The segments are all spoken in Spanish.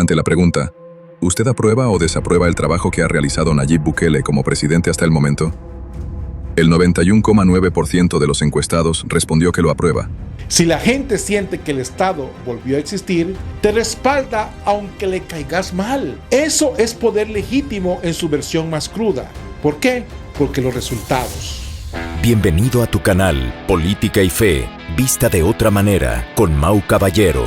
Ante la pregunta, ¿usted aprueba o desaprueba el trabajo que ha realizado Nayib Bukele como presidente hasta el momento? El 91,9% de los encuestados respondió que lo aprueba. Si la gente siente que el Estado volvió a existir, te respalda aunque le caigas mal. Eso es poder legítimo en su versión más cruda. ¿Por qué? Porque los resultados. Bienvenido a tu canal Política y Fe, vista de otra manera, con Mau Caballero.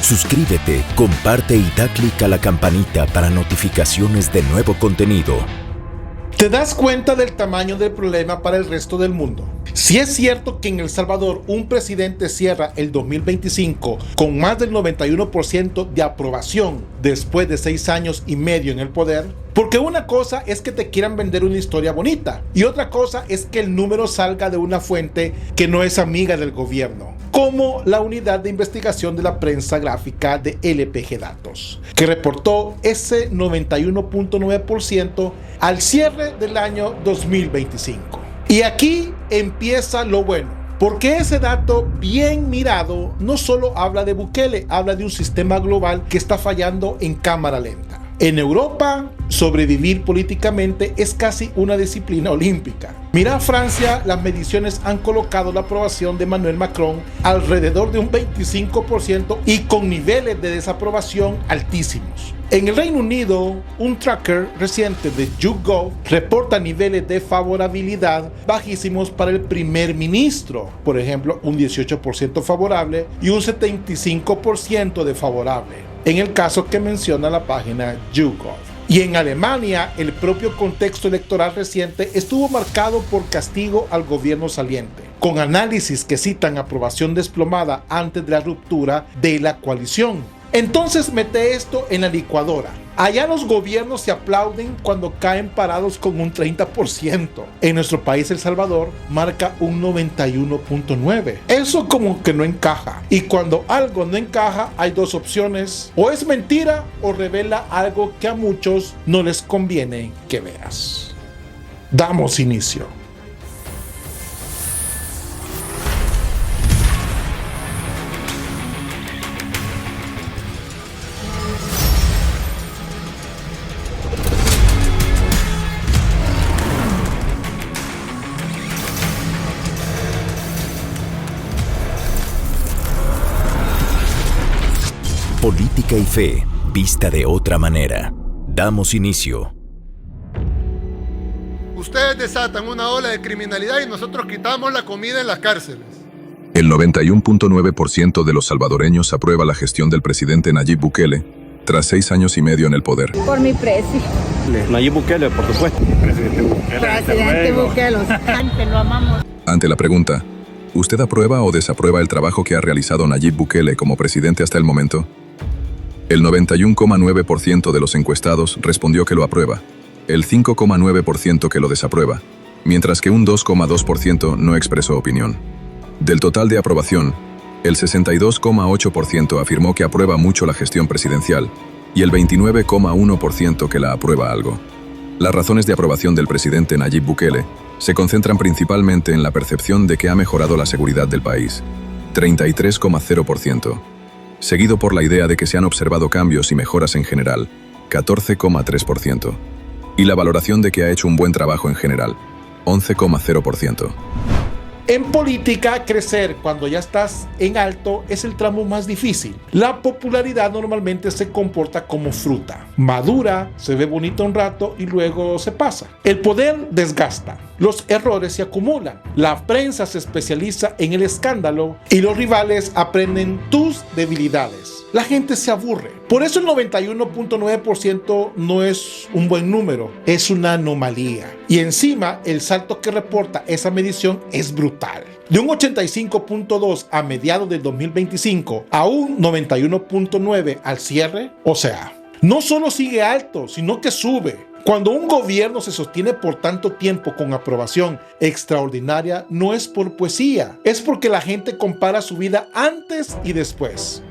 Suscríbete, comparte y da clic a la campanita para notificaciones de nuevo contenido. ¿Te das cuenta del tamaño del problema para el resto del mundo? Si es cierto que en El Salvador un presidente cierra el 2025 con más del 91% de aprobación después de 6 años y medio en el poder, porque una cosa es que te quieran vender una historia bonita y otra cosa es que el número salga de una fuente que no es amiga del gobierno, como la unidad de investigación de la prensa gráfica de LPG Datos, que reportó ese 91,9% al cierre del año 2025. Y aquí empieza lo bueno, porque ese dato bien mirado no solo habla de Bukele, habla de un sistema global que está fallando en cámara lenta. En Europa, sobrevivir políticamente es casi una disciplina olímpica. Mira a Francia, las mediciones han colocado la aprobación de Emmanuel Macron alrededor de un 25% y con niveles de desaprobación altísimos. En el Reino Unido, un tracker reciente de YouGov reporta niveles de favorabilidad bajísimos para el primer ministro, por ejemplo, un 18% favorable y un 75% desfavorable, en el caso que menciona la página YouGov. Y en Alemania, el propio contexto electoral reciente estuvo marcado por castigo al gobierno saliente, con análisis que citan aprobación desplomada antes de la ruptura de la coalición. Entonces mete esto en la licuadora. Allá los gobiernos se aplauden cuando caen parados con un 30%. En nuestro país, El Salvador, marca un 91,9%. Eso como que no encaja. Y cuando algo no encaja, hay dos opciones. O es mentira o revela algo que a muchos no les conviene que veas. Damos inicio. Política y Fe, vista de otra manera. Damos inicio. Ustedes desatan una ola de criminalidad y nosotros quitamos la comida en las cárceles. El 91,9% de los salvadoreños aprueba la gestión del presidente Nayib Bukele, tras 6 años y medio en el poder. Por mi precio. Nayib Bukele, por supuesto. Presidente Bukele, lo amamos. Ante la pregunta, ¿usted aprueba o desaprueba el trabajo que ha realizado Nayib Bukele como presidente hasta el momento? El 91,9% de los encuestados respondió que lo aprueba, el 5,9% que lo desaprueba, mientras que un 2,2% no expresó opinión. Del total de aprobación, el 62,8% afirmó que aprueba mucho la gestión presidencial y el 29,1% que la aprueba algo. Las razones de aprobación del presidente Nayib Bukele se concentran principalmente en la percepción de que ha mejorado la seguridad del país, 33,0%, seguido por la idea de que se han observado cambios y mejoras en general, 14,3%, y la valoración de que ha hecho un buen trabajo en general, 11,0%. En política, crecer cuando ya estás en alto es el tramo más difícil. La popularidad normalmente se comporta como fruta. Madura, se ve bonita un rato y luego se pasa. El poder desgasta. Los errores se acumulan. La prensa se especializa en el escándalo y los rivales aprenden tus debilidades. La gente se aburre. Por eso el 91,9% no es un buen número, es una anomalía. Y encima, el salto que reporta esa medición es brutal. De un 85,2 a mediados del 2025 a un 91,9 al cierre, o sea, no solo sigue alto, sino que sube. Cuando un gobierno se sostiene por tanto tiempo con aprobación extraordinaria, no es por poesía, es porque la gente compara su vida antes y después.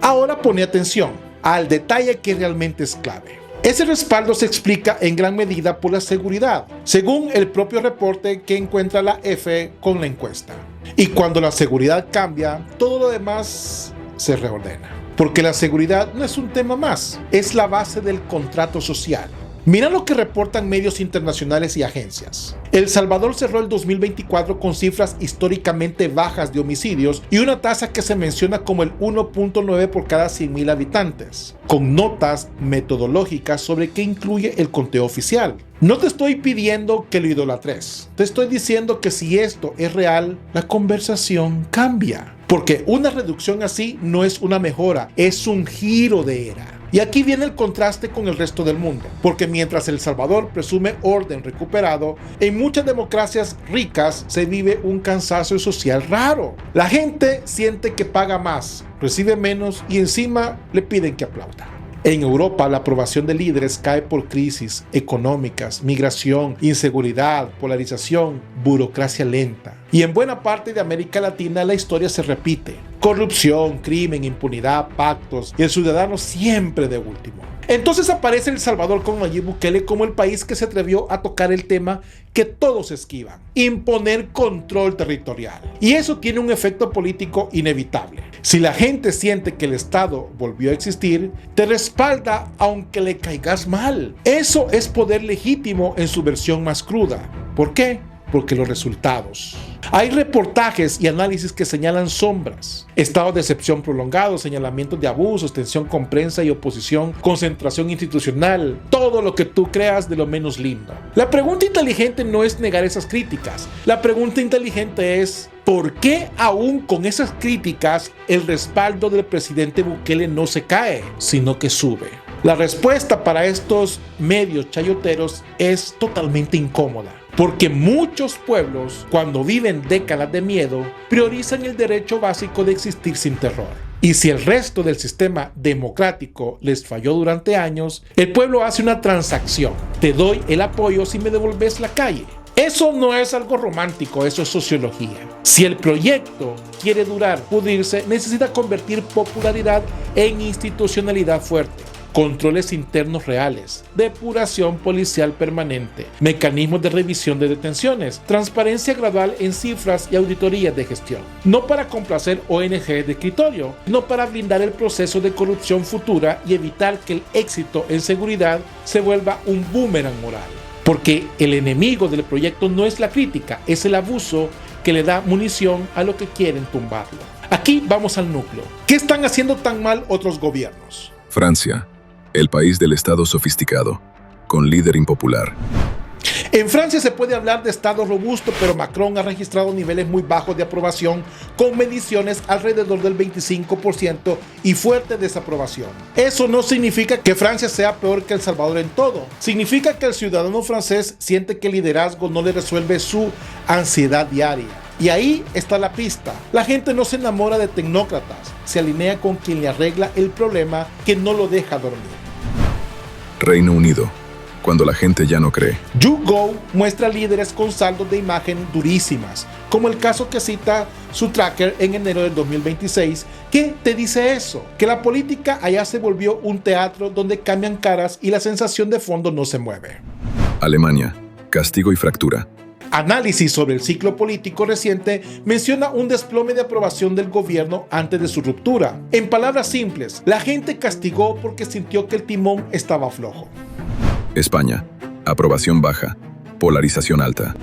Ahora pone atención al detalle que realmente es clave. Ese respaldo se explica en gran medida por la seguridad, según el propio reporte que encuentra la F con la encuesta. Y cuando la seguridad cambia, todo lo demás se reordena. porque la seguridad no es un tema más, es la base del contrato social. Mira lo que reportan medios internacionales y agencias. El Salvador cerró el 2024 con cifras históricamente bajas de homicidios y una tasa que se menciona como el 1.9 por cada 100.000 habitantes, con notas metodológicas sobre qué incluye el conteo oficial. No te estoy pidiendo que lo idolatres, te estoy diciendo que si esto es real, la conversación cambia, porque una reducción así no es una mejora, es un giro de era. Y aquí viene el contraste con el resto del mundo, porque mientras El Salvador presume orden recuperado, en muchas democracias ricas se vive un cansancio social raro. La gente siente que paga más, recibe menos y encima le piden que aplauda. En Europa, la aprobación de líderes cae por crisis económicas, migración, inseguridad, polarización, burocracia lenta. Y en buena parte de América Latina la historia se repite. Corrupción, crimen, impunidad, pactos y el ciudadano siempre de último. Entonces aparece El Salvador con Nayib Bukele como el país que se atrevió a tocar el tema que todos esquivan: imponer control territorial. Y eso tiene un efecto político inevitable. Si la gente siente que el Estado volvió a existir, te respalda aunque le caigas mal. Eso es poder legítimo en su versión más cruda. ¿Por qué? Porque los resultados. Hay reportajes y análisis que señalan sombras: estados de excepción prolongados, señalamientos de abusos, tensión con prensa y oposición, concentración institucional, todo lo que tú creas de lo menos lindo. La pregunta inteligente no es negar esas críticas. La pregunta inteligente es: ¿por qué aún con esas críticas el respaldo del presidente Bukele no se cae, sino que sube? La respuesta para estos medios chayoteros es totalmente incómoda, porque muchos pueblos, cuando viven décadas de miedo, priorizan el derecho básico de existir sin terror. Y si el resto del sistema democrático les falló durante años, el pueblo hace una transacción: te doy el apoyo si me devolves la calle. Eso no es algo romántico, eso es sociología. Si el proyecto quiere durar, pudrirse, necesita convertir popularidad en institucionalidad fuerte, controles internos reales, depuración policial permanente, mecanismos de revisión de detenciones, transparencia gradual en cifras y auditorías de gestión. No para complacer ONG de escritorio, sino para blindar el proceso de corrupción futura y evitar que el éxito en seguridad se vuelva un boomerang moral. Porque el enemigo del proyecto no es la crítica, es el abuso que le da munición a lo que quieren tumbarlo. Aquí vamos al núcleo. ¿Qué están haciendo tan mal otros gobiernos? Francia, el país del Estado sofisticado, con líder impopular. En Francia se puede hablar de Estado robusto, pero Macron ha registrado niveles muy bajos de aprobación, con mediciones alrededor del 25% y fuerte desaprobación. Eso no significa que Francia sea peor que El Salvador en todo. Significa que el ciudadano francés siente que el liderazgo no le resuelve su ansiedad diaria. Y ahí está la pista. La gente no se enamora de tecnócratas, se alinea con quien le arregla el problema que no lo deja dormir. Reino Unido, cuando la gente ya no cree. YouGov muestra líderes con saldos de imagen durísimas, como el caso que cita su tracker en enero del 2026. ¿Qué te dice eso? Que la política allá se volvió un teatro donde cambian caras y la sensación de fondo no se mueve. Alemania, castigo y fractura. Análisis sobre el ciclo político reciente menciona un desplome de aprobación del gobierno antes de su ruptura. En palabras simples, la gente castigó porque sintió que el timón estaba flojo. España, aprobación baja, polarización alta.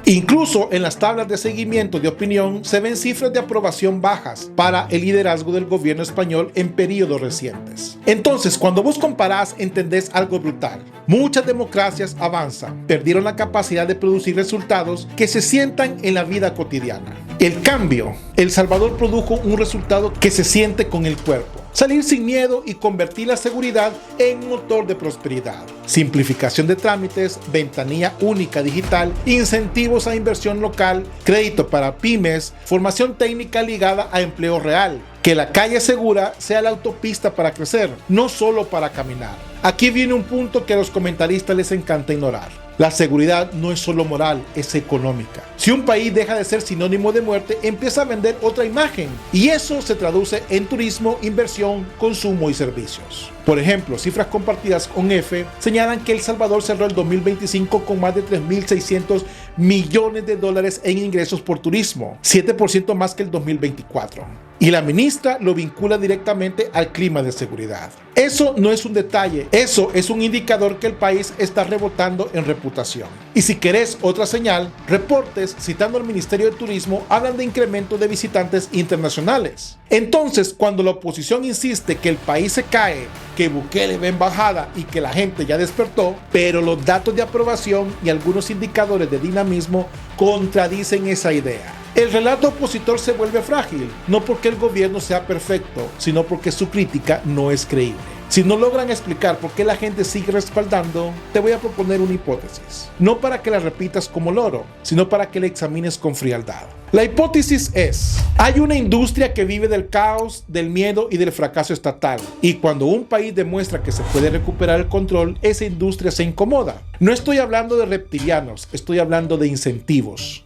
Incluso en las tablas de seguimiento de opinión se ven cifras de aprobación bajas para el liderazgo del gobierno español en periodos recientes. Entonces, cuando vos comparás, entendés algo brutal. Muchas democracias avanzan, perdieron la capacidad de producir resultados que se sientan en la vida cotidiana. El cambio, El Salvador produjo un resultado que se siente con el cuerpo. Salir sin miedo y convertir la seguridad en motor de prosperidad. Simplificación de trámites, ventanilla única digital, incentivos a inversión local, crédito para pymes, formación técnica ligada a empleo real. Que la calle segura sea la autopista para crecer, no solo para caminar. Aquí viene un punto que a los comentaristas les encanta ignorar. La seguridad no es solo moral, es económica. Si un país deja de ser sinónimo de muerte, empieza a vender otra imagen. Y eso se traduce en turismo, inversión, consumo y servicios. Por ejemplo, cifras compartidas con EFE señalan que El Salvador cerró el 2025 con más de 3.600 millones de dólares en ingresos por turismo, 7% más que el 2024. y la ministra lo vincula directamente al clima de seguridad. Eso no es un detalle, eso es un indicador que el país está rebotando en reputación. Y si querés otra señal, reportes citando al Ministerio de Turismo hablan de incremento de visitantes internacionales. Entonces, cuando la oposición insiste que el país se cae, que Bukele va en bajada y que la gente ya despertó, pero los datos de aprobación y algunos indicadores de dinamismo contradicen esa idea. El relato opositor se vuelve frágil, no porque el gobierno sea perfecto, sino porque su crítica no es creíble. Si no logran explicar por qué la gente sigue respaldando, te voy a proponer una hipótesis. No para que la repitas como loro, sino para que la examines con frialdad. La hipótesis es: hay una industria que vive del caos, del miedo y del fracaso estatal. Y cuando un país demuestra que se puede recuperar el control, esa industria se incomoda. No estoy hablando de reptilianos, estoy hablando de incentivos.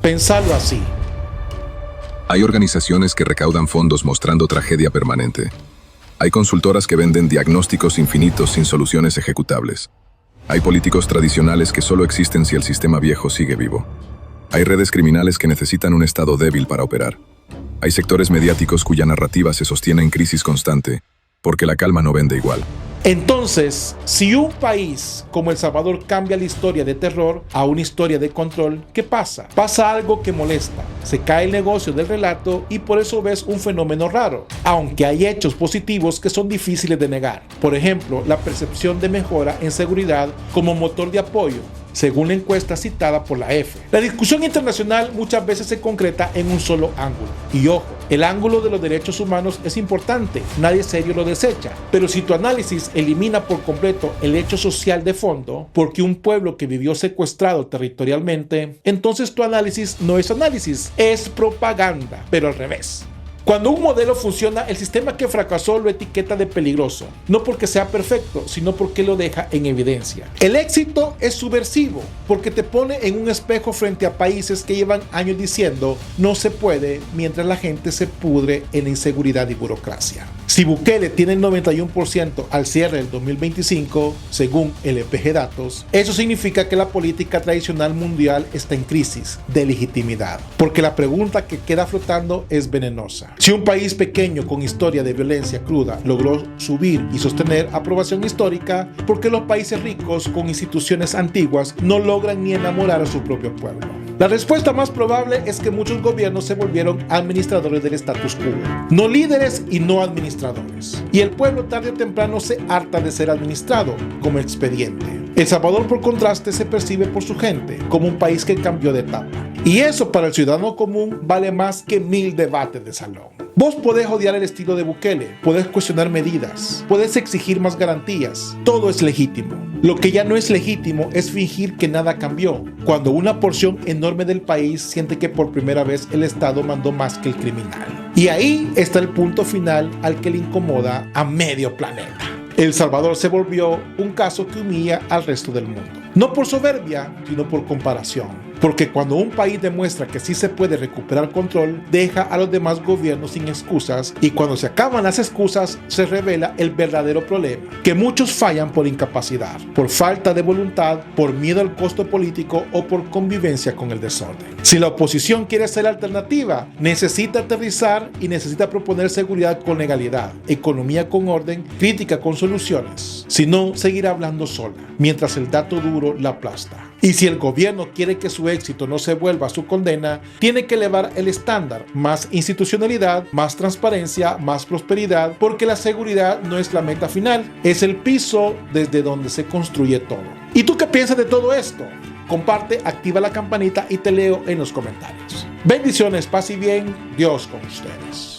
Pensarlo así. Hay organizaciones que recaudan fondos mostrando tragedia permanente. Hay consultoras que venden diagnósticos infinitos sin soluciones ejecutables. Hay políticos tradicionales que solo existen si el sistema viejo sigue vivo. Hay redes criminales que necesitan un estado débil para operar. Hay sectores mediáticos cuya narrativa se sostiene en crisis constante, porque la calma no vende igual. Entonces, si un país como El Salvador cambia la historia de terror a una historia de control, ¿qué pasa? Pasa algo que molesta. Se cae el negocio del relato y por eso ves un fenómeno raro, aunque hay hechos positivos que son difíciles de negar. Por ejemplo, la percepción de mejora en seguridad como motor de apoyo, según la encuesta citada por la EFE. La discusión internacional muchas veces se concreta en un solo ángulo. Y ojo, el ángulo de los derechos humanos es importante, nadie serio lo desecha. Pero si tu análisis elimina por completo el hecho social de fondo, porque un pueblo que vivió secuestrado territorialmente, entonces tu análisis no es análisis, es propaganda, pero al revés. Cuando un modelo funciona, el sistema que fracasó lo etiqueta de peligroso, no porque sea perfecto, sino porque lo deja en evidencia. El éxito es subversivo, porque te pone en un espejo frente a países que llevan años diciendo no se puede, mientras la gente se pudre en la inseguridad y burocracia. Si Bukele tiene el 91% al cierre del 2025, según LPG Datos, eso significa que la política tradicional mundial está en crisis de legitimidad, porque la pregunta que queda flotando es venenosa. Si un país pequeño con historia de violencia cruda logró subir y sostener aprobación histórica, ¿por qué los países ricos con instituciones antiguas no logran ni enamorar a su propio pueblo? La respuesta más probable es que muchos gobiernos se volvieron administradores del status quo, no líderes y no administradores. Y el pueblo tarde o temprano se harta de ser administrado como expediente. El Salvador, por contraste, se percibe por su gente como un país que cambió de etapa. Y eso para el ciudadano común vale más que 1000 debates de salón. Vos podés odiar el estilo de Bukele, podés cuestionar medidas, podés exigir más garantías, todo es legítimo. Lo que ya no es legítimo es fingir que nada cambió, cuando una porción enorme del país siente que por primera vez el Estado mandó más que el criminal. Y ahí está el punto final al que le incomoda a medio planeta. El Salvador se volvió un caso que humilla al resto del mundo. No por soberbia, sino por comparación. Porque cuando un país demuestra que sí se puede recuperar control, deja a los demás gobiernos sin excusas, y cuando se acaban las excusas, se revela el verdadero problema, que muchos fallan por incapacidad, por falta de voluntad, por miedo al costo político o por convivencia con el desorden. Si la oposición quiere ser alternativa, necesita aterrizar y necesita proponer seguridad con legalidad, economía con orden, crítica con soluciones. Si no, seguirá hablando sola, mientras el dato duro la aplasta. Y si el gobierno quiere que su éxito no se vuelva su condena, tiene que elevar el estándar, más institucionalidad, más transparencia, más prosperidad, porque la seguridad no es la meta final, es el piso desde donde se construye todo. ¿Y tú qué piensas de todo esto? Comparte, activa la campanita y te leo en los comentarios. Bendiciones, paz y bien, Dios con ustedes.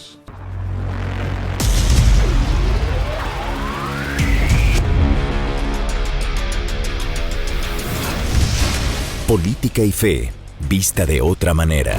Política y fe, vista de otra manera.